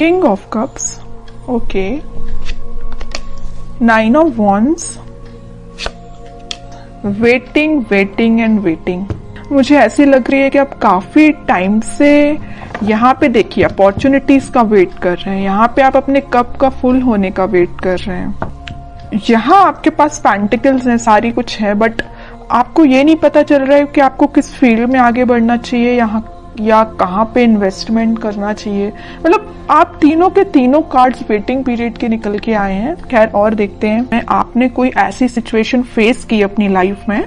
King of cups, okay, 9 of wands, waiting waiting and waiting. मुझे ऐसी लग रही है कि आप काफी टाइम से यहाँ पे देखिए अपॉर्चुनिटीज का वेट कर रहे हैं, यहाँ पे आप अपने कप का फुल होने का वेट कर रहे हैं। यहाँ आपके पास पेंटिकल्स हैं, सारी कुछ है, बट आपको ये नहीं पता चल रहा है कि आपको किस फील्ड में आगे बढ़ना चाहिए यहाँ या कहाँ पे इन्वेस्टमेंट करना चाहिए। मतलब आप तीनों के तीनों कार्ड्स वेटिंग पीरियड के निकल के आए हैं। खैर और देखते हैं, आपने कोई ऐसी सिचुएशन फेस की अपनी लाइफ में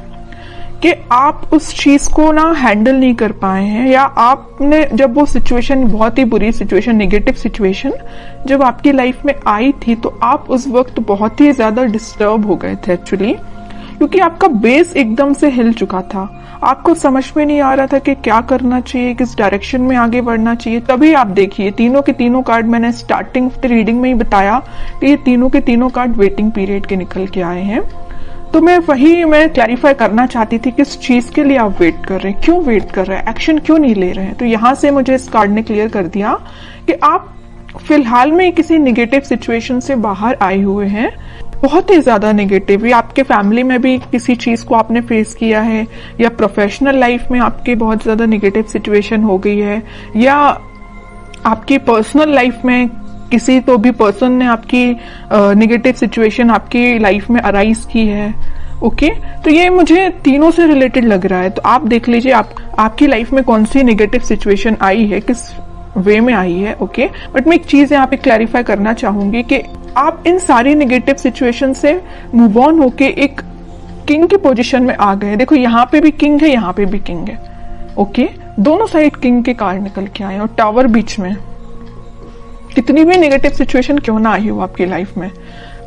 कि आप उस चीज को ना हैंडल नहीं कर पाए हैं, या आपने जब वो सिचुएशन, बहुत ही बुरी सिचुएशन, नेगेटिव सिचुएशन जब आपकी लाइफ में आई थी, तो आप उस वक्त बहुत ही ज्यादा डिस्टर्ब हो गए थे एक्चुअली, क्योंकि आपका बेस एकदम से हिल चुका था। आपको समझ में नहीं आ रहा था कि क्या करना चाहिए, किस डायरेक्शन में आगे बढ़ना चाहिए। तभी आप देखिए तीनों के तीनों कार्ड, मैंने स्टार्टिंग ऑफ द रीडिंग में ही बताया कि ये तीनों के तीनों कार्ड वेटिंग पीरियड के निकल के आए हैं। तो मैं क्लैरिफाई करना चाहती थी किस चीज के लिए आप वेट कर रहे हैं, क्यों वेट कर रहे हैं, एक्शन क्यों नहीं ले रहे हैं। तो यहां से मुझे इस कार्ड ने क्लियर कर दिया कि आप फिलहाल में किसी निगेटिव सिचुएशन से बाहर आए हुए हैं, बहुत ही ज्यादा नेगेटिव। या आपके फैमिली में भी किसी चीज को आपने फेस किया है, या प्रोफेशनल लाइफ में आपके बहुत ज्यादा नेगेटिव सिचुएशन हो गई है, या आपकी पर्सनल लाइफ में किसी तो भी पर्सन ने आपकी नेगेटिव सिचुएशन आपकी लाइफ में अराइज की है। ओके, तो ये मुझे तीनों से रिलेटेड लग रहा है। तो आप देख लीजिए आपकी लाइफ में कौन सी नेगेटिव सिचुएशन आई है, किस वे में आई है। ओके, बट मैं एक चीज यहाँ पे क्लैरिफाई करना चाहूंगी कि आप इन सारी नेगेटिव सिचुएशन से मूव ऑन होके एक किंग की पोजीशन में आ गए। देखो यहाँ पे भी किंग है, यहाँ पे भी किंग है। ओके, दोनों साइड किंग के कार्ड निकल के आए और टावर बीच में। कितनी भी नेगेटिव सिचुएशन क्यों ना आई हो आपकी लाइफ में,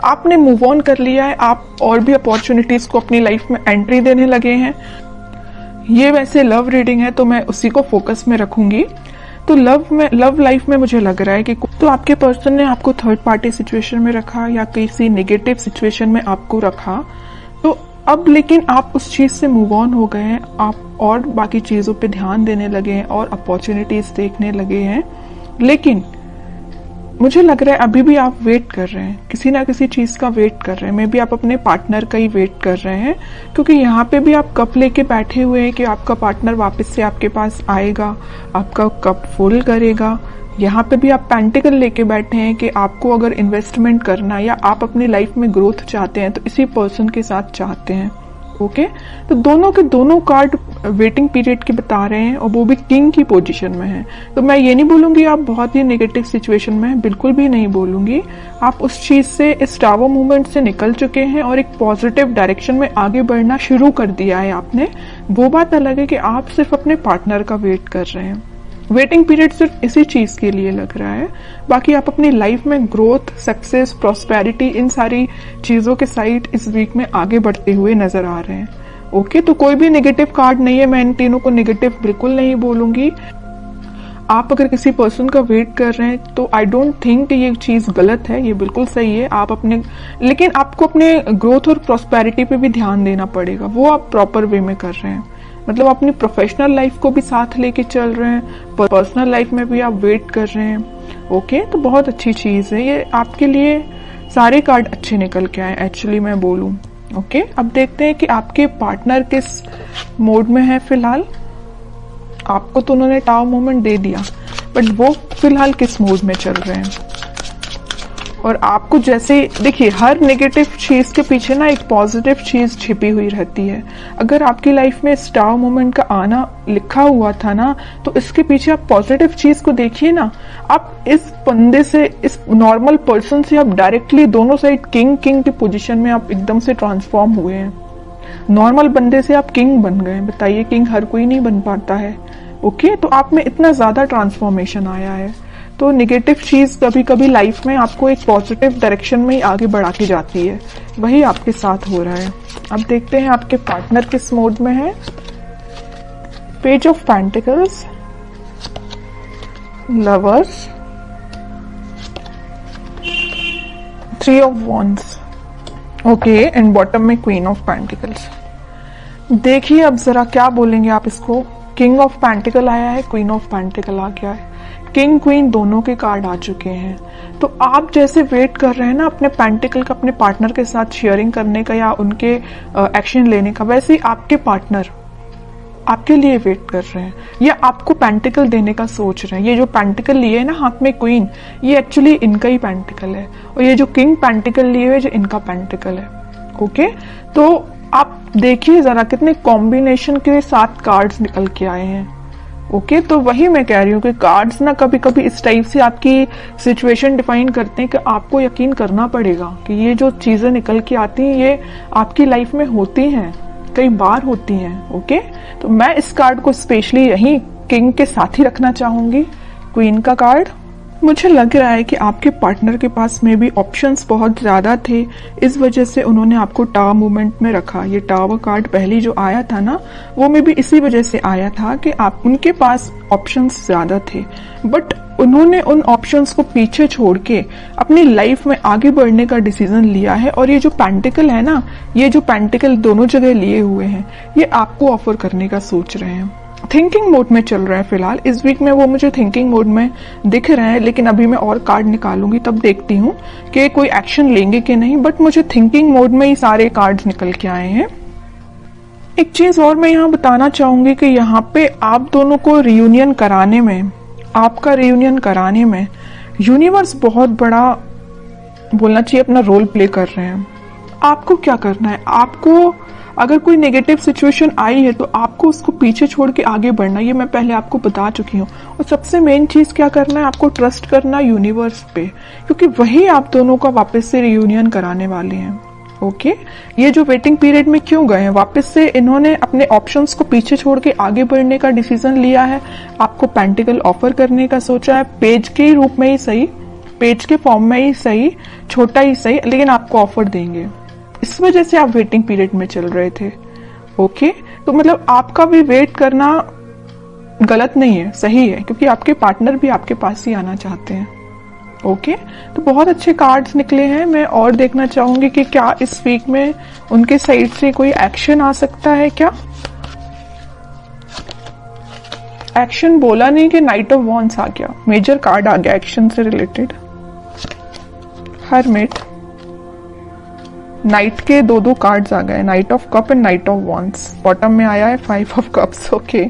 आपने मूव ऑन कर लिया है। आप और भी अपॉर्चुनिटीज को अपनी लाइफ में एंट्री देने लगे हैं। ये वैसे लव रीडिंग है तो मैं उसी को फोकस में रखूंगी। तो लव लाइफ में मुझे लग रहा है कि तो आपके पर्सन ने आपको थर्ड पार्टी सिचुएशन में रखा या किसी नेगेटिव सिचुएशन में आपको रखा, तो अब लेकिन आप उस चीज से मूव ऑन हो गए हैं। आप और बाकी चीजों पे ध्यान देने लगे हैं और अपॉर्चुनिटीज देखने लगे हैं। लेकिन मुझे लग रहा है अभी भी आप वेट कर रहे हैं, किसी ना किसी चीज का वेट कर रहे हैं। मे बी आप अपने पार्टनर का ही वेट कर रहे हैं, क्योंकि यहाँ पे भी आप कप लेके बैठे हुए हैं कि आपका पार्टनर वापस से आपके पास आएगा, आपका कप फुल करेगा। यहाँ पे भी आप पेंटिकल लेके बैठे हैं कि आपको अगर इन्वेस्टमेंट करना या आप अपनी लाइफ में ग्रोथ चाहते हैं तो इसी पर्सन के साथ चाहते हैं। ओके, तो दोनों के दोनों कार्ड वेटिंग पीरियड के बता रहे हैं और वो भी किंग की पोजीशन में है। तो मैं ये नहीं बोलूंगी आप बहुत ही नेगेटिव सिचुएशन में हैं, बिल्कुल भी नहीं बोलूंगी। आप उस चीज से, इस टावर मूवमेंट से निकल चुके हैं और एक पॉजिटिव डायरेक्शन में आगे बढ़ना शुरू कर दिया है आपने। वो बात अलग है कि आप सिर्फ अपने पार्टनर का वेट कर रहे हैं। वेटिंग पीरियड सिर्फ इसी चीज के लिए लग रहा है। बाकी आप अपनी लाइफ में ग्रोथ, सक्सेस, प्रॉस्पेरिटी, इन सारी चीजों के साइड इस वीक में आगे बढ़ते हुए नजर आ रहे हैं। ओके, तो कोई भी नेगेटिव कार्ड नहीं है। मैं इन तीनों को नेगेटिव बिल्कुल नहीं बोलूंगी। आप अगर किसी पर्सन का वेट कर रहे हैं तो आई डोंट थिंक ये चीज गलत है, ये बिल्कुल सही है। आप अपने, लेकिन आपको अपने ग्रोथ और प्रॉस्पेरिटी पे भी ध्यान देना पड़ेगा। वो आप प्रॉपर वे में कर रहे हैं, मतलब अपनी प्रोफेशनल लाइफ को भी साथ लेके चल रहे हैं, पर्सनल लाइफ में भी आप वेट कर रहे हैं। ओके, तो बहुत अच्छी चीज है ये आपके लिए। सारे कार्ड अच्छे निकल के आए एक्चुअली मैं बोलूं। ओके, अब देखते हैं कि आपके पार्टनर किस मोड में है फिलहाल। आपको तो उन्होंने टावर मोमेंट दे दिया, बट वो फिलहाल किस मोड में चल रहे हैं। और आपको जैसे देखिए, हर नेगेटिव चीज के पीछे ना एक पॉजिटिव चीज छिपी हुई रहती है। अगर आपकी लाइफ में स्टार मोमेंट का आना लिखा हुआ था ना, तो इसके पीछे आप पॉजिटिव चीज को देखिए ना। आप इस बंदे से, इस नॉर्मल पर्सन से आप डायरेक्टली दोनों साइड किंग की पोजीशन में आप एकदम से ट्रांसफॉर्म हुए हैं। नॉर्मल बंदे से आप किंग बन गए। बताइए, किंग हर कोई नहीं बन पाता है। ओके, तो आप में इतना ज्यादा ट्रांसफॉर्मेशन आया है। तो नेगेटिव चीज कभी कभी लाइफ में आपको एक पॉजिटिव डायरेक्शन में ही आगे बढ़ा के जाती है। वही आपके साथ हो रहा है। अब देखते हैं आपके पार्टनर किस मोड में है। Page of pentacles, lovers, 3 of wands, okay, and bottom में क्वीन ऑफ पेंटिकल्स। देखिए अब जरा क्या बोलेंगे आप इसको। किंग ऑफ पेंटिकल आया है, क्वीन ऑफ पेंटिकल आ गया है। किंग क्वीन दोनों के कार्ड आ चुके हैं। तो आप जैसे वेट कर रहे हैं ना अपने पेंटिकल का अपने पार्टनर के साथ शेयरिंग करने का या उनके एक्शन लेने का, वैसे ही आपके पार्टनर आपके लिए वेट कर रहे हैं या आपको पेंटिकल देने का सोच रहे हैं। ये जो पेंटिकल लिए है ना हाथ में क्वीन, ये एक्चुअली इनका ही पेंटिकल है, और ये जो किंग पेंटिकल लिए हुए जो इनका पेंटिकल है। ओके, तो आप देखिए जरा कितने कॉम्बिनेशन के साथ कार्ड्स निकल के आए हैं। ओके, तो वही मैं कह रही हूँ कि कार्ड्स ना कभी कभी इस टाइप से आपकी सिचुएशन डिफाइन करते हैं कि आपको यकीन करना पड़ेगा कि ये जो चीजें निकल के आती हैं ये आपकी लाइफ में होती हैं, कई बार होती हैं। ओके, तो मैं इस कार्ड को स्पेशली यही किंग के साथ ही रखना चाहूंगी, क्वीन का कार्ड। मुझे लग रहा है कि आपके पार्टनर के पास में भी ऑप्शंस बहुत ज्यादा थे, इस वजह से उन्होंने आपको टावर मूवमेंट में रखा। ये टावर कार्ड पहली जो आया था ना, वो में भी इसी वजह से आया था कि आप उनके पास ऑप्शंस ज्यादा थे, बट उन्होंने उन ऑप्शंस को पीछे छोड़ के अपनी लाइफ में आगे बढ़ने का डिसीजन लिया है। और ये जो पेंटिकल है ना, ये जो पेंटिकल दोनों जगह लिए हुए हैं, ये आपको ऑफर करने का सोच रहे हैं। थिंकिंग मोड में चल रहा है फिलहाल, इस वीक में वो मुझे थिंकिंग मोड में दिख रहे हैं, लेकिन अभी मैं और कार्ड निकालूंगी तब देखती हूँ कि कोई एक्शन लेंगे कि नहीं, बट मुझे थिंकिंग मोड में ही सारे कार्ड्स निकल के आए हैं। एक चीज और मैं यहाँ बताना चाहूंगी कि यहाँ पे आप दोनों को रियूनियन कराने में, आपका रियूनियन कराने में यूनिवर्स बहुत बड़ा बोलना चाहिए अपना रोल प्ले कर रहे हैं। आपको क्या करना है, आपको अगर कोई नेगेटिव सिचुएशन आई है तो आपको उसको पीछे छोड़ के आगे बढ़ना, ये मैं पहले आपको बता चुकी हूँ। और सबसे मेन चीज क्या करना है, आपको ट्रस्ट करना यूनिवर्स पे, क्योंकि वही आप दोनों का वापस से रियूनियन कराने वाले हैं। ओके, ये जो वेटिंग पीरियड में क्यों गए हैं, वापस से इन्होंने अपने ऑप्शंस को पीछे छोड़ के आगे बढ़ने का डिसीजन लिया है, आपको पेंटिकल ऑफर करने का सोचा है, पेज के रूप में ही सही, पेज के फॉर्म में ही सही, छोटा ही सही, लेकिन आपको ऑफर देंगे। इस वजह से आप वेटिंग पीरियड में चल रहे थे। ओके, तो मतलब आपका भी वेट करना गलत नहीं है, सही है, क्योंकि आपके पार्टनर भी आपके पास ही आना चाहते हैं। ओके, तो बहुत अच्छे कार्ड्स निकले हैं। मैं और देखना चाहूंगी कि क्या इस वीक में उनके साइड से कोई एक्शन आ सकता है। क्या एक्शन बोला नहीं कि नाइट ऑफ वॉन्ड्स आ गया, मेजर कार्ड आ गया एक्शन से रिलेटेड। हरमिट, नाइट के दो कार्ड्स आ गए, night of cup and night of wands. Bottom में आया है 5 ऑफ कप्स। ओके,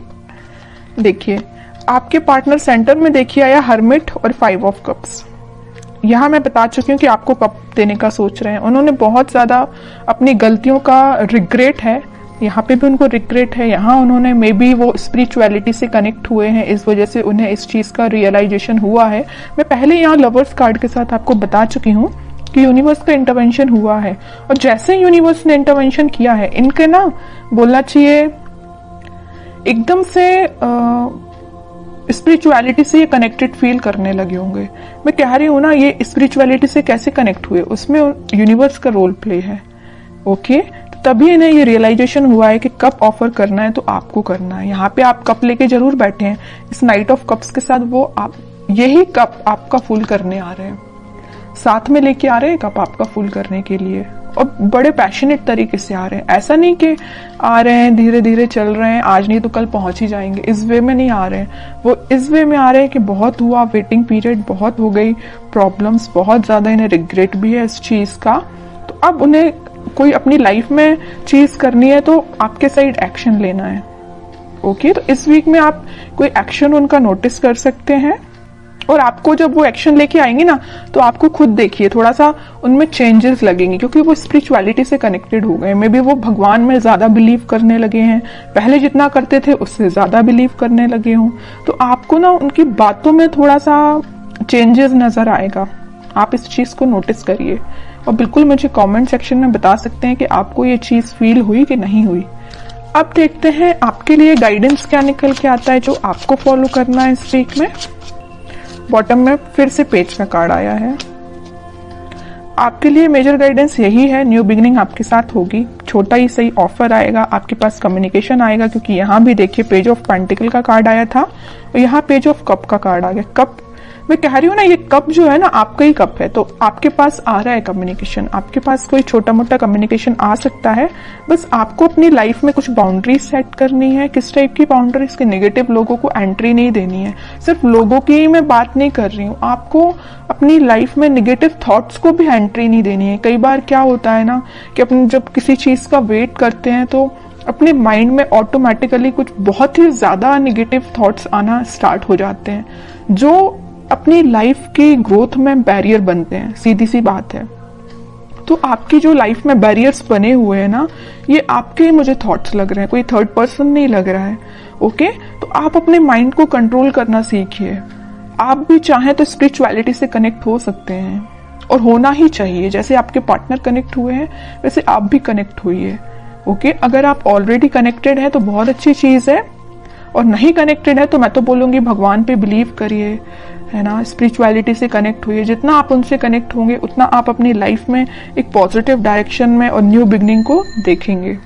देखिए आपके पार्टनर सेंटर में देखिए आया हरमिट और 5 ऑफ कप्स। यहाँ मैं बता चुकी हूँ कि आपको कप देने का सोच रहे हैं। उन्होंने बहुत ज्यादा अपनी गलतियों का रिग्रेट है, यहाँ पे भी उनको रिग्रेट है, यहाँ उन्होंने मे बी वो स्पिरिचुअलिटी से कनेक्ट हुए हैं, इस वजह से उन्हें इस चीज का रियलाइजेशन हुआ है। मैं पहले यहाँ लवर्स कार्ड के साथ आपको बता चुकी हूँ कि यूनिवर्स का इंटरवेंशन हुआ है, और जैसे यूनिवर्स ने इंटरवेंशन किया है, इनके ना बोलना चाहिए एकदम से स्पिरिचुअलिटी से ये कनेक्टेड फील करने लगे होंगे। मैं कह रही हूँ ना, ये स्पिरिचुअलिटी से कैसे कनेक्ट हुए, उसमें यूनिवर्स का रोल प्ले है। ओके, तो तभी इन्हें ये रियलाइजेशन हुआ है कि कप ऑफर करना है तो आपको करना है। यहाँ पे आप कप लेके जरूर बैठे हैं, इस नाइट ऑफ कप्स के साथ वो आप यही कप आपका फुल करने आ रहे हैं, साथ में लेके आ रहे हैं कप आपका फुल करने के लिए, और बड़े पैशनेट तरीके से आ रहे हैं। ऐसा नहीं कि आ रहे हैं धीरे धीरे चल रहे हैं, आज नहीं तो कल पहुंच ही जाएंगे, इस वे में नहीं आ रहे हैं। वो इस वे में आ रहे हैं कि बहुत हुआ, वेटिंग पीरियड बहुत हो गई, प्रॉब्लम्स बहुत ज्यादा, इन्हें रिग्रेट भी है इस चीज का। तो अब उन्हें कोई अपनी लाइफ में चीज करनी है तो आपके साइड एक्शन लेना है। ओके, तो इस वीक में आप कोई एक्शन उनका नोटिस कर सकते हैं, और आपको जब वो एक्शन लेके आएंगे ना, तो आपको खुद देखिए थोड़ा सा उनमें चेंजेस लगेंगे, क्योंकि वो स्पिरिचुअलिटी से कनेक्टेड हो गए। मे बी वो भगवान में ज्यादा बिलीव करने लगे हैं, पहले जितना करते थे उससे ज्यादा बिलीव करने लगे हों। तो आपको ना उनकी बातों में थोड़ा सा चेंजेस नजर आएगा, आप इस चीज को नोटिस करिए, और बिल्कुल मुझे कमेंट सेक्शन में बता सकते हैं कि आपको ये चीज फील हुई कि नहीं हुई। अब देखते हैं आपके लिए गाइडेंस क्या निकल के आता है जो आपको फॉलो करना है इस वीक में। बॉटम में फिर से पेज का कार्ड आया है। आपके लिए मेजर गाइडेंस यही है, न्यू बिगिनिंग आपके साथ होगी, छोटा ही सही ऑफर आएगा, आपके पास कम्युनिकेशन आएगा, क्योंकि यहाँ भी देखिए पेज ऑफ पेंटिकल का कार्ड आया था और यहाँ पेज ऑफ कप का कार्ड आ गया। कप मैं कह रही हूँ ना, ये कप जो है ना आपका ही कप है, तो आपके पास आ रहा है कम्युनिकेशन, आपके पास कोई छोटा मोटा कम्युनिकेशन आ सकता है। बस आपको अपनी लाइफ में कुछ बाउंड्रीज सेट करनी है। किस टाइप की बाउंड्रीज? के नेगेटिव लोगों को एंट्री नहीं देनी है। सिर्फ लोगों की ही मैं बात नहीं कर रही हूँ, आपको अपनी लाइफ में नेगेटिव थॉट्स को भी एंट्री नहीं देनी है। कई बार क्या होता है ना कि अपन जब किसी चीज का वेट करते हैं तो अपने माइंड में ऑटोमेटिकली कुछ बहुत ही ज्यादा नेगेटिव थॉट्स आना स्टार्ट हो जाते हैं, जो अपनी लाइफ की ग्रोथ में बैरियर बनते हैं। सीधी सी बात है। तो आपकी जो लाइफ में बैरियर्स बने हुए हैं ना, ये आपके ही मुझे थॉट्स लग रहे हैं, कोई थर्ड पर्सन नहीं लग रहा है। ओके, तो आप अपने माइंड को कंट्रोल करना सीखिए। आप भी चाहें तो स्पिरिचुअलिटी से कनेक्ट हो सकते हैं, और होना ही चाहिए। जैसे आपके पार्टनर कनेक्ट हुए हैं वैसे आप भी कनेक्ट हुइए। ओके, अगर आप ऑलरेडी कनेक्टेड हैं तो बहुत अच्छी चीज है, और नहीं कनेक्टेड है तो मैं तो बोलूंगी भगवान पे बिलीव करिए, है ना, स्पिरिचुअलिटी से कनेक्ट हुइए। जितना आप उनसे कनेक्ट होंगे उतना आप अपनी लाइफ में एक पॉजिटिव डायरेक्शन में और न्यू बिगनिंग को देखेंगे।